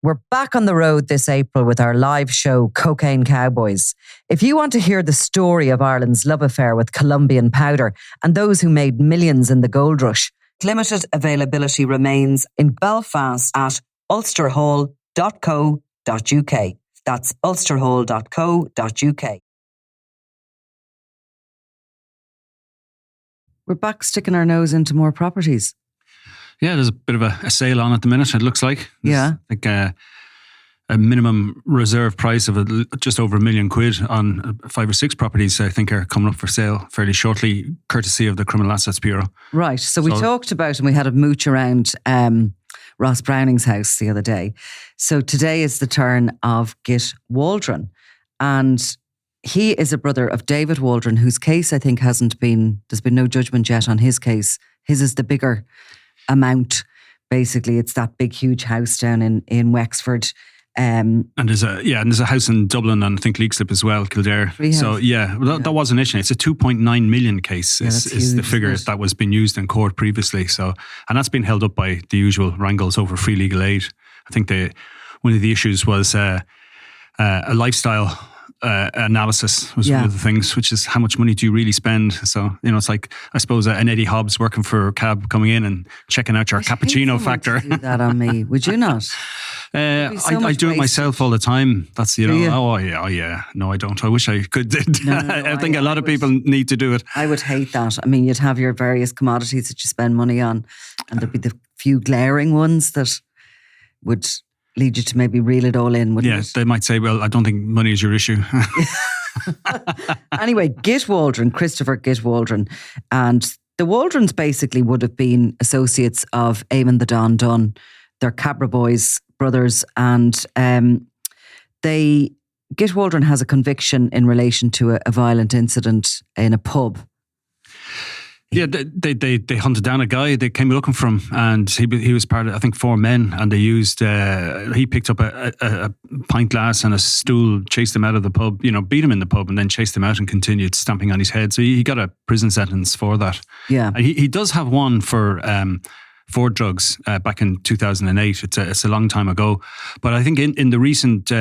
We're back on the road this April with our live show, Cocaine Cowboys. If you want to hear the story of Ireland's love affair with Colombian powder and those who made millions in the gold rush, limited availability remains in Belfast at ulsterhall.co.uk. That's ulsterhall.co.uk. We're back sticking our nose into more properties. Yeah, there's a bit of a sale on at the minute, it looks like. Yeah. Like a minimum reserve price of just over £1 million on 5 or 6 properties, I think, are coming up for sale fairly shortly, courtesy of the Criminal Assets Bureau. Right. So we talked about, and we had a mooch around Ross Browning's house the other day. So today is the turn of Git Waldron. And he is a brother of David Waldron, whose case I think there's been no judgment yet on his case. His is the bigger amount. Basically, it's that big, huge house down in Wexford. And there's a house in Dublin and I think Leixlip as well, Kildare. So that was an issue. It's a 2.9 million case is the figure that was being used in court previously. So, and that's been held up by the usual wrangles over free legal aid. I think one of the issues was a lifestyle analysis was one of the things, which is how much money do you really spend? So, it's like, I suppose, an Eddie Hobbs working for a cab coming in and checking out your cappuccino factor. Do that on me, would you not? I do it myself all the time. That's, oh yeah. No, I don't. I wish I could. I think a lot of people need to do it. I would hate that. I mean, you'd have your various commodities that you spend money on, and there'd be the few glaring ones that would lead you to maybe reel it all in, wouldn't it? They might say, well, I don't think money is your issue. Anyway, Git Waldron, Christopher Git Waldron, and the Waldrons basically would have been associates of Eamon the Don Dunn. They're Cabra boys, brothers, and Git Waldron has a conviction in relation to a violent incident in a pub. Yeah, they hunted down a guy. They came looking for him, and he was part of, I think, 4 men, and they used. He picked up a pint glass and a stool, chased him out of the pub. Beat him in the pub, and then chased him out and continued stamping on his head. So he got a prison sentence for that. Yeah, and he does have one for drugs back in 2008. It's a long time ago, but I think in the recent.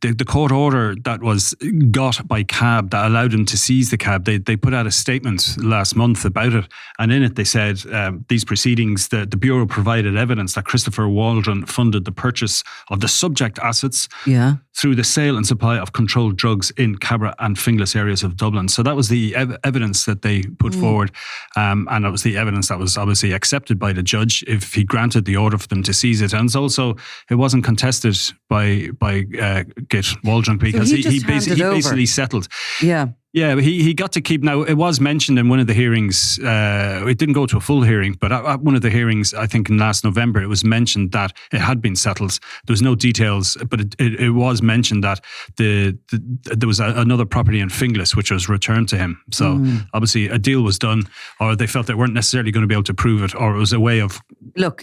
The court order that was got by CAB that allowed them to seize the cab, they put out a statement last month about it. And in it they said, these proceedings, the Bureau provided evidence that Christopher Waldron funded the purchase of the subject assets through the sale and supply of controlled drugs in Cabra and Finglas areas of Dublin. So that was the evidence that they put forward. And it was the evidence that was obviously accepted by the judge if he granted the order for them to seize it. And it wasn't contested by Git Waldron because so he basically settled. Yeah. Yeah, he got to keep. Now, it was mentioned in one of the hearings, it didn't go to a full hearing, but at one of the hearings, I think in last November, it was mentioned that it had been settled. There was no details, but it was mentioned that there was another property in Finglas which was returned to him. So obviously a deal was done, or they felt they weren't necessarily going to be able to prove it, or it was a way of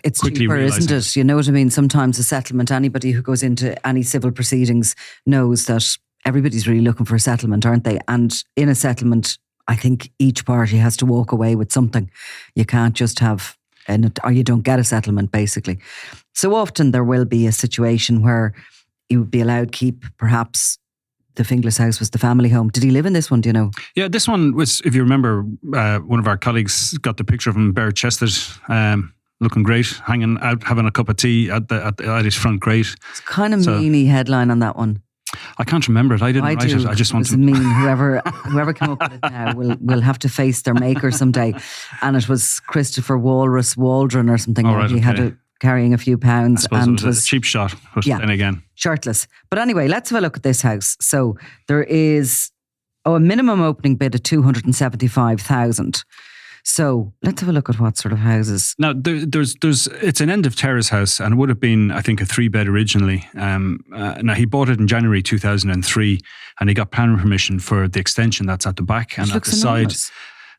it's cheaper, isn't it? You know what I mean? Sometimes a settlement, anybody who goes into any civil proceedings knows that everybody's really looking for a settlement, aren't they? And in a settlement, I think each party has to walk away with something. You can't just have, or you don't get a settlement, basically. So often there will be a situation where you would be allowed keep, perhaps the Finglas house was the family home. Did he live in this one, do you know? Yeah, this one was, if you remember, one of our colleagues got the picture of him bare-chested, looking great, hanging out, having a cup of tea at his front grate. It's kind of meany headline on that one. I can't remember it. I didn't write it. I just want to mean whoever came up with it now will have to face their maker someday. And it was Christopher Walrus Waldron or something. Right, he had carrying a few pounds, and it was a cheap shot. But then again, shirtless. But anyway, let's have a look at this house. So there is a minimum opening bid of 275,000. So let's have a look at what sort of houses. Now, it's an end of terrace house, and it would have been, I think, a 3-bed originally. Now, he bought it in January 2003, and he got planning permission for the extension that's at the back and at the side.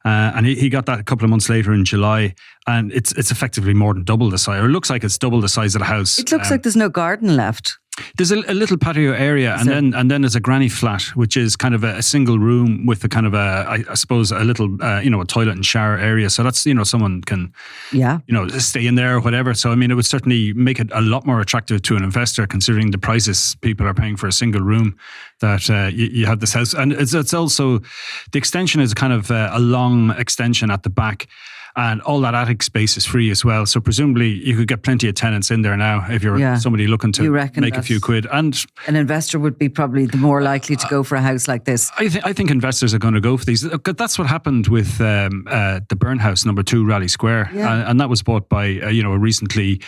And he got that a couple of months later in July, and it's effectively more than double the size. Or it looks like it's double the size of the house. It looks like there's no garden left. There's a little patio area, and then there's a granny flat, which is kind of a single room with a kind of I suppose a little a toilet and shower area. So that's someone can stay in there or whatever. So I mean, it would certainly make it a lot more attractive to an investor, considering the prices people are paying for a single room. That you have this house, and it's also the extension is kind of a long extension at the back. And all that attic space is free as well. So presumably you could get plenty of tenants in there now if you're somebody looking to make a few quid. And an investor would be probably the more likely to go for a house like this. I think investors are going to go for these. That's what happened with the Burn House, number 2, Raleigh Square. Yeah. And that was bought by a recently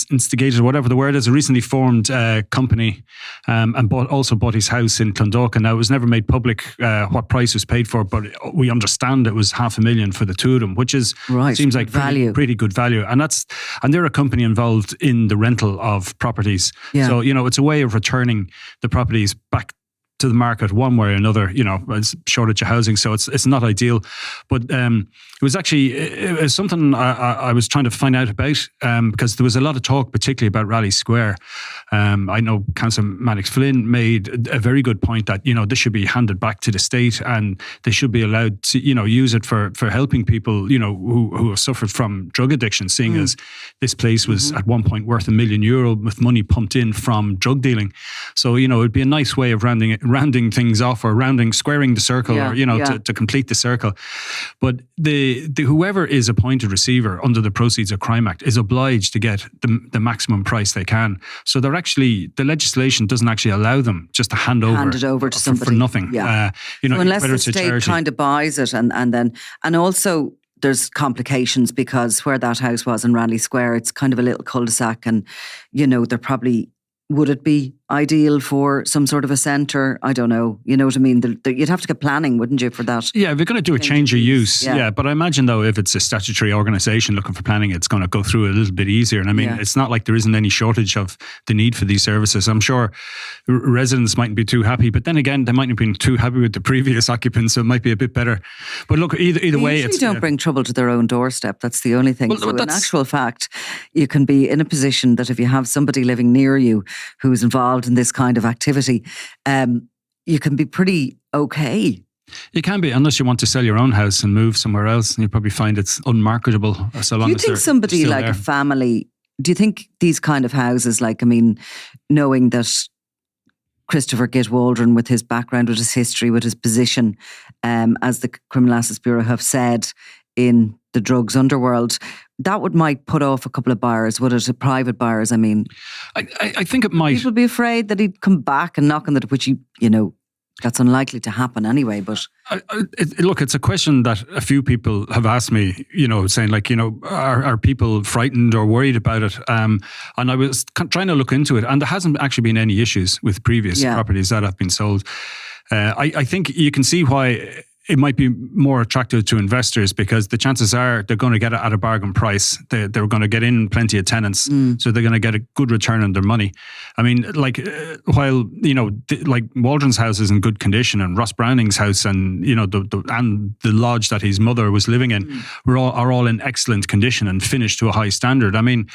instigated, whatever the word is, a recently formed company, and also bought his house in Clondalkin. Now, it was never made public what price was paid for, but we understand it was $500,000 for the two of them, which is seems like pretty good value. And they're a company involved in the rental of properties. Yeah. So it's a way of returning the properties back to the market one way or another. It's shortage of housing, so it's not ideal. But it was something I was trying to find out about, because there was a lot of talk, particularly about Raleigh Square. I know Councillor Mannix Flynn made a very good point that this should be handed back to the state, and they should be allowed to use it for helping people who have suffered from drug addiction, seeing as this place was at one point worth €1 million with money pumped in from drug dealing. So it would be a nice way of rounding things off, or squaring the circle, to complete the circle. But the whoever is appointed receiver under the Proceeds of Crime Act is obliged to get the maximum price they can. So the legislation doesn't actually allow them just to hand it over to somebody for nothing. Yeah. So unless the state kind of buys it, and also there's complications, because where that house was in Raleigh Square, it's kind of a little cul-de-sac, and they're probably. Would it be ideal for some sort of a centre? I don't know. You know what I mean? You'd have to get planning, wouldn't you, for that? Yeah, if you're going to do a change of use. Yeah. But I imagine, though, if it's a statutory organisation looking for planning, it's going to go through a little bit easier. And I mean, it's not like there isn't any shortage of the need for these services. I'm sure residents mightn't be too happy, but then again, they mightn't have been too happy with the previous occupants, so it might be a bit better. But look, either way, it's... They don't bring trouble to their own doorstep. That's the only thing. Well, so in actual fact, you can be in a position that if you have somebody living near you who's involved in this kind of activity, you can be pretty okay. You can be, unless you want to sell your own house and move somewhere else, and you probably find it's unmarketable so long as do you think somebody like a family, do you think these kind of houses, knowing that Christopher Git Waldron, with his background, with his history, with his position, as the Criminal Assets Bureau have said, in the drugs underworld, that might put off a couple of buyers, would it? Private buyers, I mean. I think it might. People be afraid that he'd come back and knock on the door, which that's unlikely to happen anyway. But look, it's a question that a few people have asked me, saying are people frightened or worried about it? And I was trying to look into it, and there hasn't actually been any issues with previous properties that have been sold. I think you can see why it might be more attractive to investors, because the chances are they're going to get it at a bargain price. They're going to get in plenty of tenants, so they're going to get a good return on their money. I mean, while Waldron's house is in good condition, and Ross Browning's house and the lodge that his mother was living in are all in excellent condition and finished to a high standard. I mean,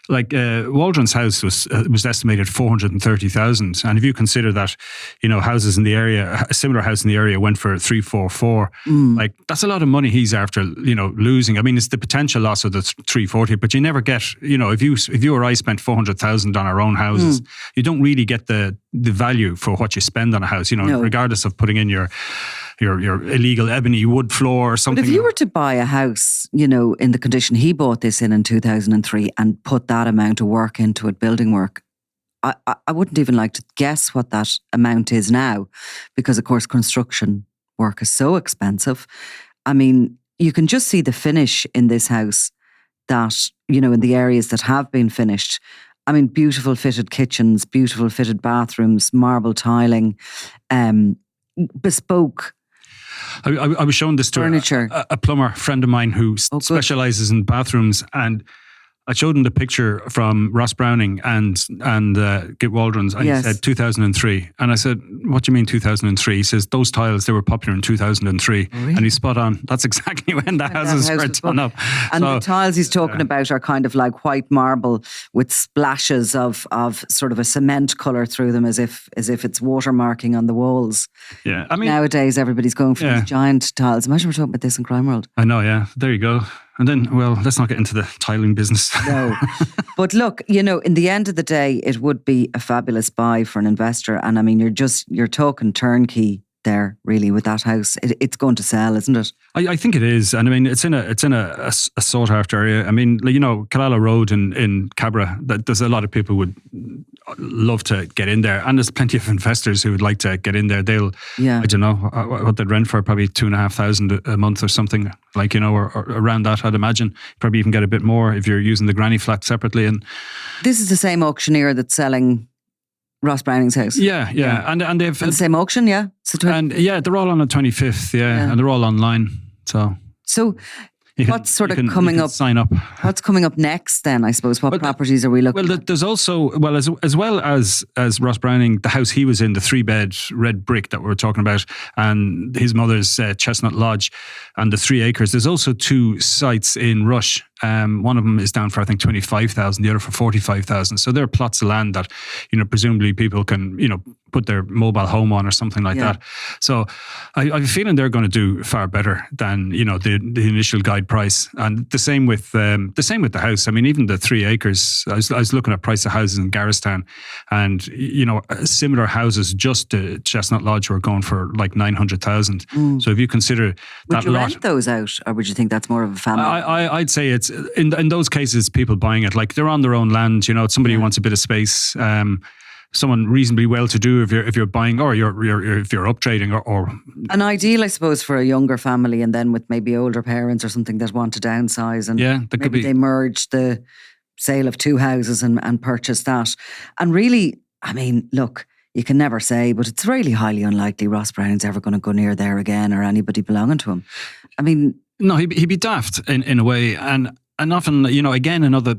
Waldron's house was estimated $430,000, and if you consider that houses in the area, a similar house in the area went for 344. That's a lot of money he's after losing. I mean, it's the potential loss of the 340, but you never get if you or I spent 400,000 on our own houses, you don't really get the value for what you spend on a house. Regardless of putting in your illegal ebony wood floor or something. But if you were to buy a house, in the condition he bought this in 2003, and put that amount of work into it, building work, I wouldn't even like to guess what that amount is now, because of course construction work is so expensive. I mean, you can just see the finish in this house, that, in the areas that have been finished. I mean, beautiful fitted kitchens, beautiful fitted bathrooms, marble tiling, bespoke. I was showing this to furniture. A plumber friend of mine who specialises in bathrooms, and I showed him the picture from Ross Browning and Git Waldron's, and he said 2003. And I said, what do you mean 2003? He says, those tiles, they were popular in 2003. Oh, really? And he's spot on. That's exactly when the houses were done up. And the tiles he's talking about are kind of like white marble with splashes of sort of a cement colour through them, as if it's watermarking on the walls. Yeah, I mean, nowadays everybody's going for these giant tiles. Imagine we're talking about this in Crime World. I know, yeah. There you go. And then, well, let's not get into the tiling business. No. But look, in the end of the day, it would be a fabulous buy for an investor. And I mean, you're talking turnkey there, really, with that house. It's going to sell, isn't it? I think it is. And I mean, it's in a sought after area. I mean, Killala Road in Cabra, there's a lot of people would love to get in there. And there's plenty of investors who would like to get in there. They'll, I don't know what they'd rent for, probably $2,500 a month or something, or around that, I'd imagine. Probably even get a bit more if you're using the granny flat separately. And this is the same auctioneer that's selling Ross Browning's house. Yeah. And they've... And the same auction, yeah? They're all on the 25th, and they're all online. So what's coming up? Sign up. What's coming up next then, I suppose? What properties are we looking at? Well, there's also, as well as Ross Browning, the house he was in, the 3-bed red brick that we were talking about, and his mother's Chestnut Lodge, and the 3 acres. There's also 2 sites in Rush. One of them is down for, I think, 25,000, the other for 45,000. So there are plots of land that, presumably people can, put their mobile home on or something like that. So I have a feeling they're going to do far better than, the initial guide price. And the same with the house. I mean, even the 3 acres, I was looking at price of houses in Garristown, and, similar houses just to Chestnut Lodge were going for like 900,000. So if you consider that lot... Would you rent those out, or would you think that's more of a family? I'd say it's, in those cases, people buying it, like they're on their own land, somebody who wants a bit of space, someone reasonably well-to-do if you're buying, or if you're up trading, or an ideal, I suppose, for a younger family, and then with maybe older parents or something that want to downsize, and maybe they merge the sale of 2 houses and purchase that. And really, I mean, look, you can never say, but it's really highly unlikely Ross Browning's ever going to go near there again, or anybody belonging to him. I mean, no, he'd be daft in a way, and often, again, another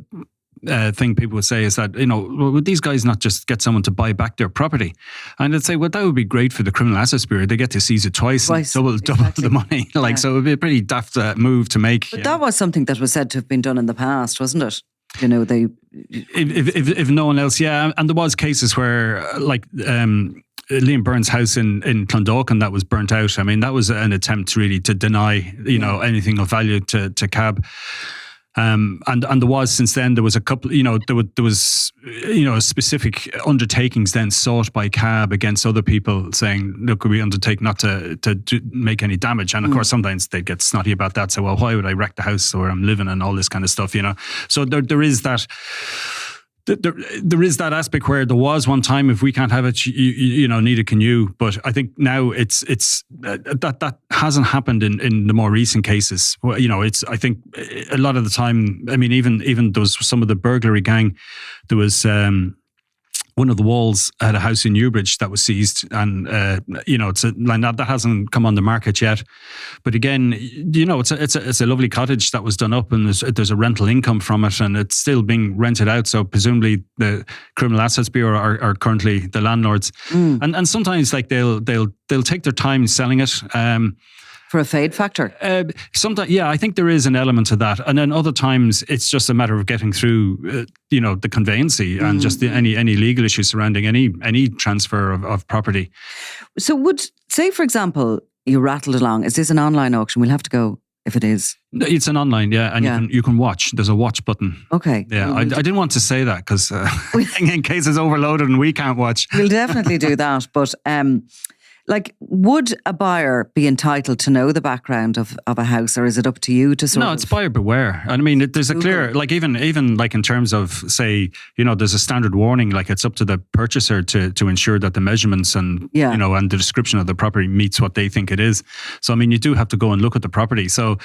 thing people would say is that, would these guys not just get someone to buy back their property? And they'd say, well, that would be great for the Criminal Assets Bureau. They get to seize it twice. And double the money. So it would be a pretty daft move to make. But that was something that was said to have been done in the past, wasn't it? They... If no one else, yeah. And there was cases where, Liam Byrne's house in Clondalkin that was burnt out. I mean, that was an attempt really to deny, anything of value to CAB. And there was, since then, there was a couple, there was specific undertakings then sought by CAB against other people saying, look, we undertake not to make any damage. And of course, sometimes they'd get snotty about that. So, well, why would I wreck the house where I'm living and all this kind of stuff, So there is that. There is that aspect where there was one time, if we can't have it, neither can you. But I think now it's that hasn't happened in the more recent cases. Well, I think a lot of the time, I mean, even there was some of the burglary gang, there was one of the walls at a house in Newbridge that was seized, and that hasn't come on the market yet. But again, it's a lovely cottage that was done up, and there's a rental income from it, and it's still being rented out. So presumably the Criminal Assets Bureau are currently the landlords, and sometimes they'll take their time selling it. For a fade factor? Sometimes, yeah, I think there is an element to that. And then other times it's just a matter of getting through, the conveyancing and just any legal issues surrounding any transfer of property. So say, for example, you rattled along. Is this an online auction? We'll have to go if it is. It's an online, and you can watch. There's a watch button. Okay. Yeah, I didn't want to say that because in case it's overloaded and we can't watch. We'll definitely do that. But... would a buyer be entitled to know the background of a house, or is it up to you to No, it's buyer beware. And I mean, there's a clear, even in terms of, say, there's a standard warning, it's up to the purchaser to ensure that the measurements and, and the description of the property meets what they think it is. So, I mean, you do have to go and look at the property. So,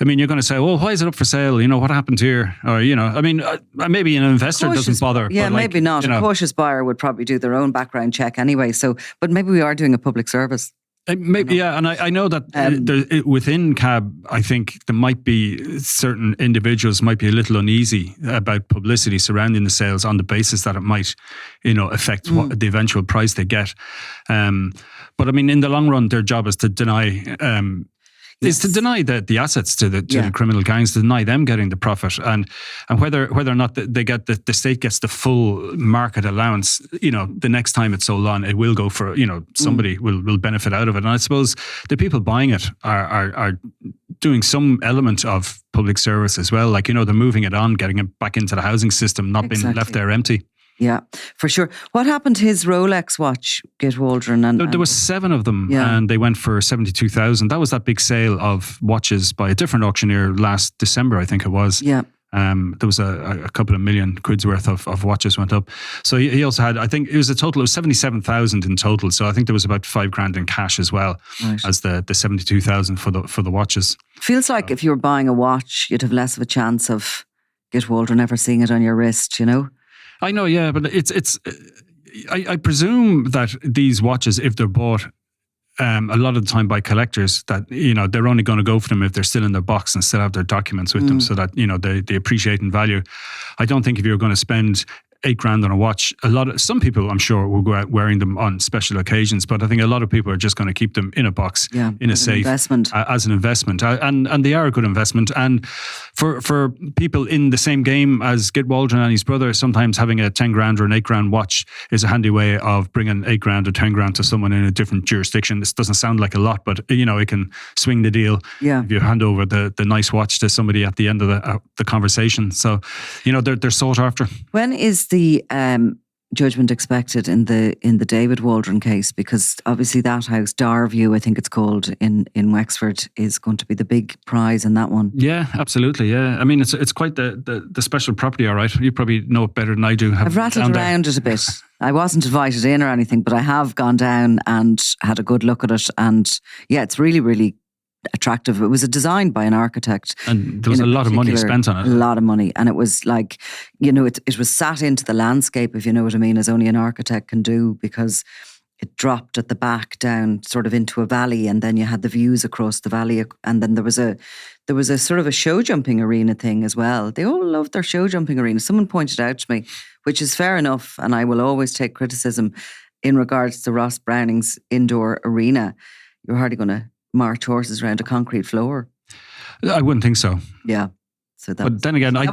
I mean, you're going to say, well, why is it up for sale? What happened here? Or, I mean, maybe an investor doesn't bother. Yeah, but maybe not. A cautious buyer would probably do their own background check anyway. So, but maybe we are doing a public service. Maybe, yeah, and I know that within CAB, I think there might be certain individuals might be a little uneasy about publicity surrounding the sales on the basis that it might, affect what the eventual price they get. But I mean, in the long run, their job is to deny. Is to deny the assets to the criminal gangs, to deny them getting the profit, and whether or not they get the state gets the full market allowance, the next time it's sold on, it will go for, somebody will benefit out of it. And I suppose the people buying it are doing some element of public service as well. Like, they're moving it on, getting it back into the housing system, not being left there empty. Yeah, for sure. What happened to his Rolex watch, Git Waldron? There was 7 of them, and they went for 72,000. That was that big sale of watches by a different auctioneer last December, I think it was. Yeah. There was a couple of million quid's worth of watches went up. So he also had, I think it was 77,000 in total. So I think there was about $5,000 in cash as well, as the 72,000 for the watches. Feels like if you were buying a watch, you'd have less of a chance of Git Waldron ever seeing it on your wrist, I know, yeah, but I presume that these watches, if they're bought a lot of the time by collectors, that, they're only going to go for them if they're still in their box and still have their documents with them, so that, they appreciate in value. I don't think if you're going to spend $8,000 on a watch, some people, I'm sure, will go out wearing them on special occasions, but I think a lot of people are just going to keep them in a box, in a safe, as an investment, and they are a good investment. And for people in the same game as Git Waldron and his brother, sometimes having a $10,000 or an $8,000 watch is a handy way of bringing $8,000 or $10,000 to someone in a different jurisdiction. This doesn't sound like a lot, but it can swing the deal if you hand over the nice watch to somebody at the end of the conversation. So they're sought after. When is the judgment expected in the David Waldron case? Because obviously that house, Darv View, I think it's called, in Wexford, is going to be the big prize in that one. Yeah, absolutely. Yeah, I mean it's quite the special property. All right, you probably know it better than I do. I've rattled around it a bit. I wasn't invited in or anything, but I have gone down and had a good look at it, and yeah, it's really, really attractive. It was designed by an architect, and there was a lot of money spent on it. A lot of money, and it was like, it was sat into the landscape, if you know what I mean, as only an architect can do, because it dropped at the back down sort of into a valley, and then you had the views across the valley, and then there was a sort of a show jumping arena thing as well. They all loved their show jumping arena. Someone pointed out to me, which is fair enough, and I will always take criticism in regards to Ross Browning's indoor arena. You're hardly going to march horses around a concrete floor. I wouldn't think so. Yeah. So that. But then again, I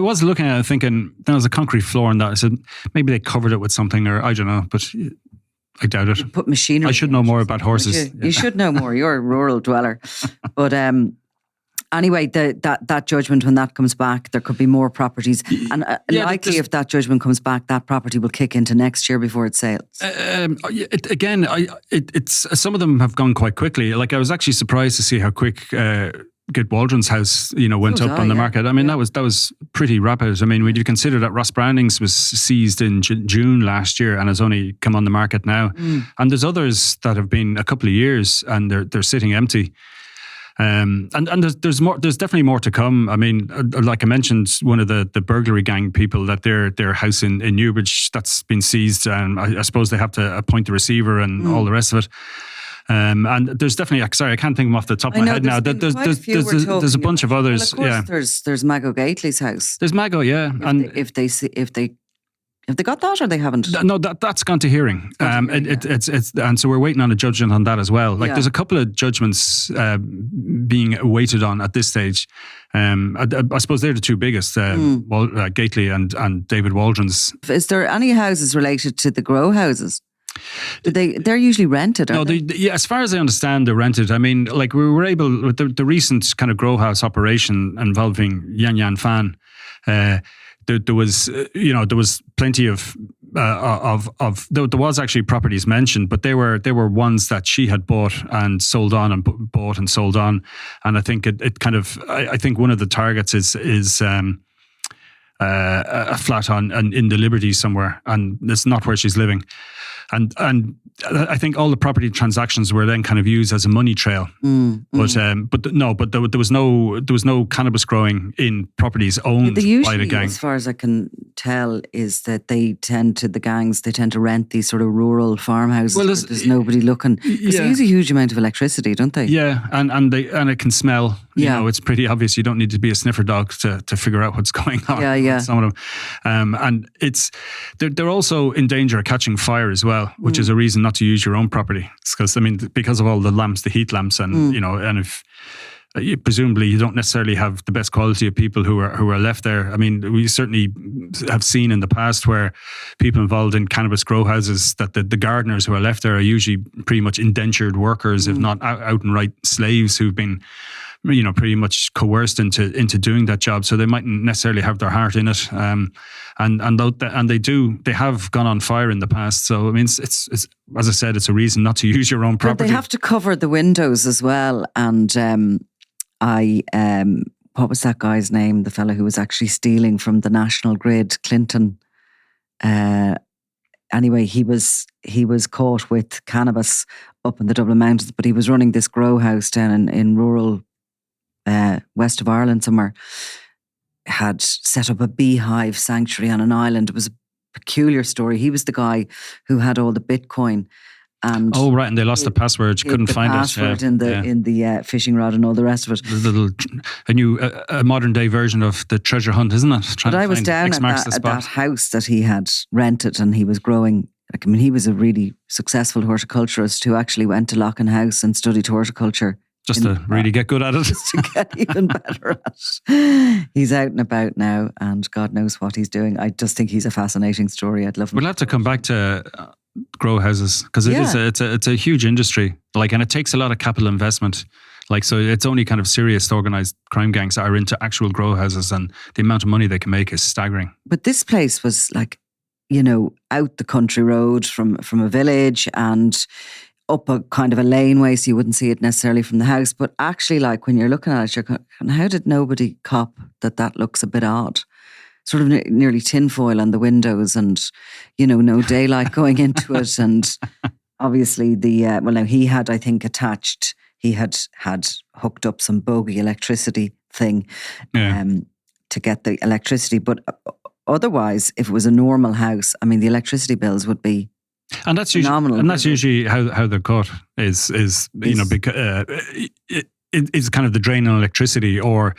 was looking at it thinking there was a concrete floor in that. I said maybe they covered it with something, or I don't know, but I doubt it. Put machinery. I should know more about horses. You should know more. You're a rural dweller. But anyway, that judgment, when that comes back, there could be more properties, and likely if that judgment comes back, that property will kick into next year before it sells. It's some of them have gone quite quickly. Like, I was actually surprised to see how quick Git Waldron's house, went up on the market. I mean, that was pretty rapid. I mean, when you consider that Ross Browning's was seized in June last year and has only come on the market now, and there's others that have been a couple of years and they're sitting empty. And there's more. There's definitely more to come. I mean, like I mentioned, one of the burglary gang people, that their house in Newbridge, that's been seized, and I suppose they have to appoint the receiver and all the rest of it. And there's definitely, sorry, I can't think of them off the top of my head now. There's a bunch of others. Well, of course, there's Mago Gately's house. There's Mago, yeah. If they got that, or they haven't? No, that's gone to hearing. It's and so we're waiting on a judgment on that as well. Like, there's a couple of judgments being waited on at this stage. I suppose they're the two biggest, Gately and David Waldron's. Is there any houses related to the grow houses? They're usually rented, aren't they? As far as I understand, they're rented. I mean, like, we were able, with the recent kind of grow house operation involving Yan Yan Fan, there was plenty of there was actually properties mentioned, but they were ones that she had bought and sold on, and bought and sold on. And I think it kind of, I think one of the targets is a flat in the Liberties somewhere, and it's not where she's living. And I think all the property transactions were then kind of used as a money trail. But there was no cannabis growing in properties owned by the gang. As far as I can tell is that the gangs tend to rent these sort of rural farmhouses where there's nobody looking. Because they use a huge amount of electricity, don't they? Yeah, and it can smell. You know, it's pretty obvious. You don't need to be a sniffer dog to figure out what's going on. Yeah. With some of them, and they're also in danger of catching fire as well, which is a reason not to use your own property. Because of all the lamps, the heat lamps, and and if. Presumably, you don't necessarily have the best quality of people who are left there. I mean, we certainly have seen in the past where people involved in cannabis grow houses, that the gardeners who are left there are usually pretty much indentured workers, if not out and right slaves who've been, pretty much coerced into doing that job. So they mightn't necessarily have their heart in it. And they have gone on fire in the past. So I mean, it's as I said, it's a reason not to use your own property. But they have to cover the windows as well, and. What was that guy's name? The fellow who was actually stealing from the National Grid, Clinton. Anyway, he was caught with cannabis up in the Dublin Mountains, but he was running this grow house down in rural west of Ireland somewhere. Had set up a beehive sanctuary on an island. It was a peculiar story. He was the guy who had all the Bitcoin. And and they lost the password. You couldn't find it in the fishing rod and all the rest of it. A modern day version of the treasure hunt, isn't it? But I was down at that house that he had rented, and he was growing. He was a really successful horticulturist who actually went to Loughlin House and studied horticulture. Just to really get good at it. Just to get even better at it. He's out and about now, and God knows what he's doing. I just think he's a fascinating story. I'd love him. We'll have to come back to grow houses, because it's a huge industry, and it takes a lot of capital investment. So it's only kind of serious organised crime gangs that are into actual grow houses, and the amount of money they can make is staggering. But this place was out the country road from a village and up a kind of a laneway, so you wouldn't see it necessarily from the house. But actually, when you're looking at it, you're going, how did nobody cop that looks a bit odd? Sort of nearly tinfoil on the windows, and no daylight going into it. And obviously he had, I think, he had hooked up some bogey electricity thing to get the electricity. But otherwise, if it was a normal house, I mean, the electricity bills would be phenomenal. And that's usually how they're caught is because it's kind of the drain on electricity, or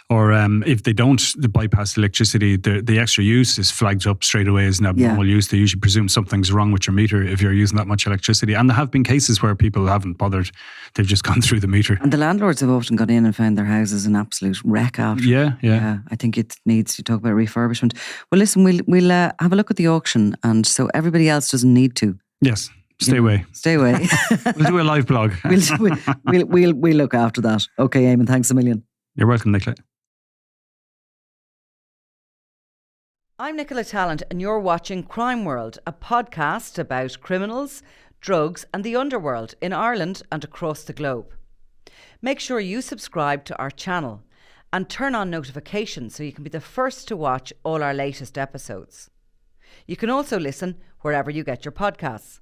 if they don't bypass electricity, the extra use is flagged up straight away as an abnormal use. They usually presume something's wrong with your meter if you're using that much electricity. And there have been cases where people haven't bothered; they've just gone through the meter. And the landlords have often gone in and found their houses an absolute wreck after. Yeah. I think it needs to talk about refurbishment. Well, listen, we'll have a look at the auction, and so everybody else doesn't need to. Yes. Stay away. We'll do a live blog. We'll look after that. Okay, Eamon, thanks a million. You're welcome, Nicola. I'm Nicola Tallant, and you're watching Crime World, a podcast about criminals, drugs and the underworld in Ireland and across the globe. Make sure you subscribe to our channel and turn on notifications so you can be the first to watch all our latest episodes. You can also listen wherever you get your podcasts.